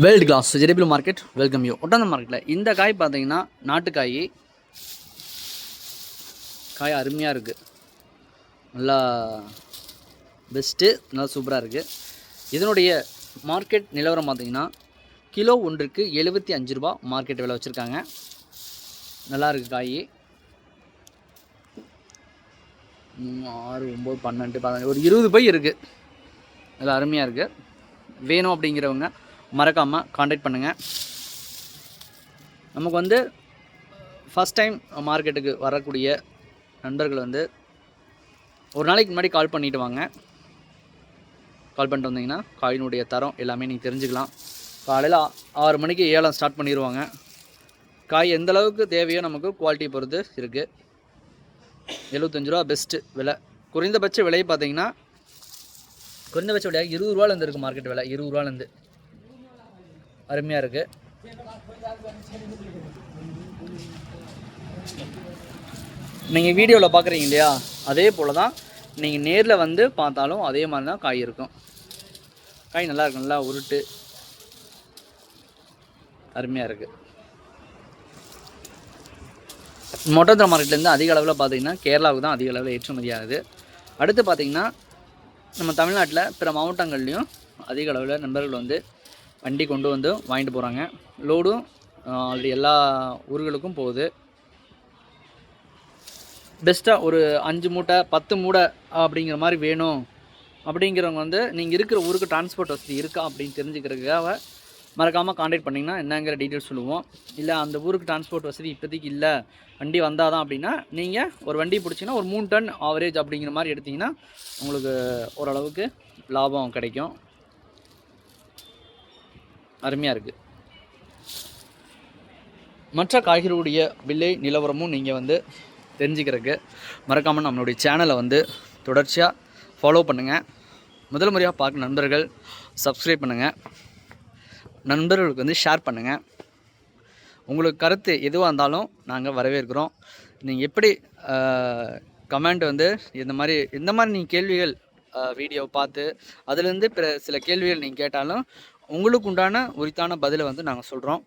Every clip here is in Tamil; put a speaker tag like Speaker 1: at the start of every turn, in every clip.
Speaker 1: World class vegetable market welcome you. ஒட்டந்த மார்க்கெட்டில் இந்த காய் பார்த்தீங்கன்னா நாட்டுக்காய். காய் அருமையாக இருக்குது, நல்லா பெஸ்ட்டு, நல்லா சூப்பராக இருக்குது. இதனுடைய மார்க்கெட் நிலவரம் பார்த்தீங்கன்னா கிலோ ஒன்றுக்கு 75 ரூபா மார்க்கெட் விலை வச்சுருக்காங்க. நல்லா இருக்குது காய். 6, 9, 12, 15 ஒரு 20 பை இருக்குது. நல்லா அருமையாக இருக்குது. வேணும் அப்படிங்கிறவங்க மறக்காமல் காண்டாக்ட் பண்ணுங்கள். நமக்கு வந்து ஃபஸ்ட் டைம் மார்க்கெட்டுக்கு வரக்கூடிய நண்பர்கள் வந்து ஒரு நாளைக்கு முன்னாடி கால் பண்ணிவிட்டு வாங்க. கால் பண்ணிட்டு வந்தீங்கன்னா காயினுடைய தரம் எல்லாமே நீங்கள் தெரிஞ்சுக்கலாம். காலையில் 6 மணிக்கு ஏலம் ஸ்டார்ட் பண்ணிடுவாங்க. காய் எந்த அளவுக்கு தேவையோ நமக்கு குவாலிட்டி பொறுத்து இருக்குது. 75 ரூபா பெஸ்ட்டு விலை. குறைந்தபட்ச விலை பார்த்தீங்கன்னா குறைந்தபட்ச விலையாக 20 ரூபாலேருந்து இருக்குது. மார்க்கெட் விலை 20 ரூபாலேருந்து அருமையாக இருக்குது. நீங்கள் வீடியோவில் பார்க்குறீங்க இல்லையா, அதே போல் தான் நீங்கள் நேரில் வந்து பார்த்தாலும் அதே மாதிரி தான் காய் இருக்கும். காய் நல்லா இருக்கும், நல்லா உருட்டு, அருமையாக இருக்குது. மொட்டத்தர மார்க்கெட்லேருந்து அதிக அளவில் பார்த்தீங்கன்னா கேரளாவுக்கு தான் அதிக அளவில் ஏற்றுமதி ஆகுது. அடுத்து பார்த்திங்கன்னா நம்ம தமிழ்நாட்டில் பிற மாவட்டங்கள்லேயும் அதிக அளவில் நண்பர்கள் வந்து வண்டி கொண்டு வந்து வாங்கிட்டு போகிறாங்க. லோடும் ஆல்ரெடி எல்லா ஊர்களுக்கும் போகுது. பெஸ்ட்டாக ஒரு 5 மூட்டை 10 மூட்டை அப்படிங்கிற மாதிரி வேணும் அப்படிங்கிறவங்க வந்து நீங்கள் இருக்கிற ஊருக்கு டிரான்ஸ்போர்ட் வசதி இருக்கா அப்படின்னு தெரிஞ்சுக்கிறதுக்காக மறக்காமல் காண்டாக்ட் பண்ணிங்கன்னா என்னங்கிற டீட்டெயில்ஸ் சொல்லுவோம். இல்லை அந்த ஊருக்கு டிரான்ஸ்போர்ட் வசதி இப்போதைக்கு இல்லை, வண்டி வந்தால் தான் அப்படின்னா நீங்கள் ஒரு வண்டி பிடிச்சிங்கன்னா ஒரு 3 டன் ஆவரேஜ் அப்படிங்கிற மாதிரி எடுத்திங்கன்னா உங்களுக்கு ஓரளவுக்கு லாபம் கிடைக்கும். அருமையாக இருக்குது. மற்ற காய்கறிகளுடைய விலை நிலவரமும் நீங்கள் வந்து தெரிஞ்சுக்கிறதுக்கு மறக்காமல் நம்மளுடைய சேனலை வந்து தொடர்ச்சியாக ஃபாலோ பண்ணுங்கள். முதல் முறையாக பார்க்க நண்பர்கள் சப்ஸ்கிரைப் பண்ணுங்கள். நண்பர்களுக்கு வந்து ஷேர் பண்ணுங்கள். உங்களுக்கு கருத்து எதுவாக இருந்தாலும் நாங்கள் வரவேற்கிறோம். நீங்கள் எப்படி கமெண்ட் வந்து இந்த மாதிரி நீங்கள் கேள்விகள் வீடியோ பார்த்து அதுலேருந்து பிற சில கேள்விகள் நீங்கள் கேட்டாலும் உங்களுக்கு உண்டான உரித்தான பதிலை வந்து நாங்கள் சொல்கிறோம்.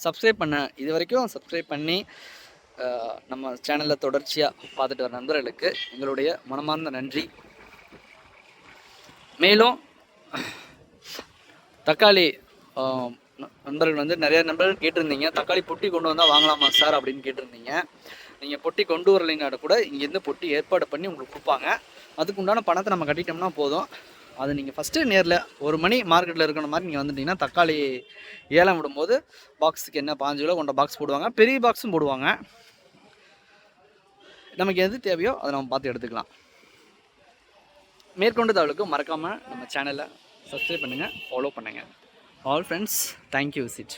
Speaker 1: சப்ஸ்கிரைப் இது வரைக்கும் சப்ஸ்கிரைப் பண்ணி நம்ம சேனலில் தொடர்ச்சியாக பார்த்துட்டு வர நண்பர்களுக்கு எங்களுடைய மனமார்ந்த நன்றி. மேலும் தக்காளி நண்பர்கள் வந்து நிறைய நண்பர்கள் கேட்டிருந்தீங்க, தக்காளி பொட்டி கொண்டு வந்தால் வாங்கலாமா சார் அப்படின்னு கேட்டிருந்தீங்க. நீங்கள் பொட்டி கொண்டு வரலைன்னா கூட இங்கேருந்து பொட்டி ஏற்பாடு பண்ணி உங்களுக்கு கொடுப்பாங்க. அதுக்கு உண்டான பணத்தை நம்ம கட்டிட்டோம்னா போதும். அது நீங்கள் ஃபஸ்ட்டு நேரில் 1 மணி மார்க்கெட்டில் இருக்கிற மாதிரி நீங்கள் வந்துட்டிங்கன்னா தக்காளி ஏலம் விடும்போது பாக்ஸுக்கு என்ன 5 கிலோ கொண்ட பாக்ஸ் போடுவாங்க, பெரிய பாக்ஸும் போடுவாங்க. நமக்கு எது தேவையோ அதை நம்ம பார்த்து எடுத்துக்கலாம். மேற்கொண்டு தகவலுக்கு மறக்காமல் நம்ம சேனலை சப்ஸ்கிரைப் பண்ணுங்கள், ஃபாலோ பண்ணுங்கள். All friends, thank you visit.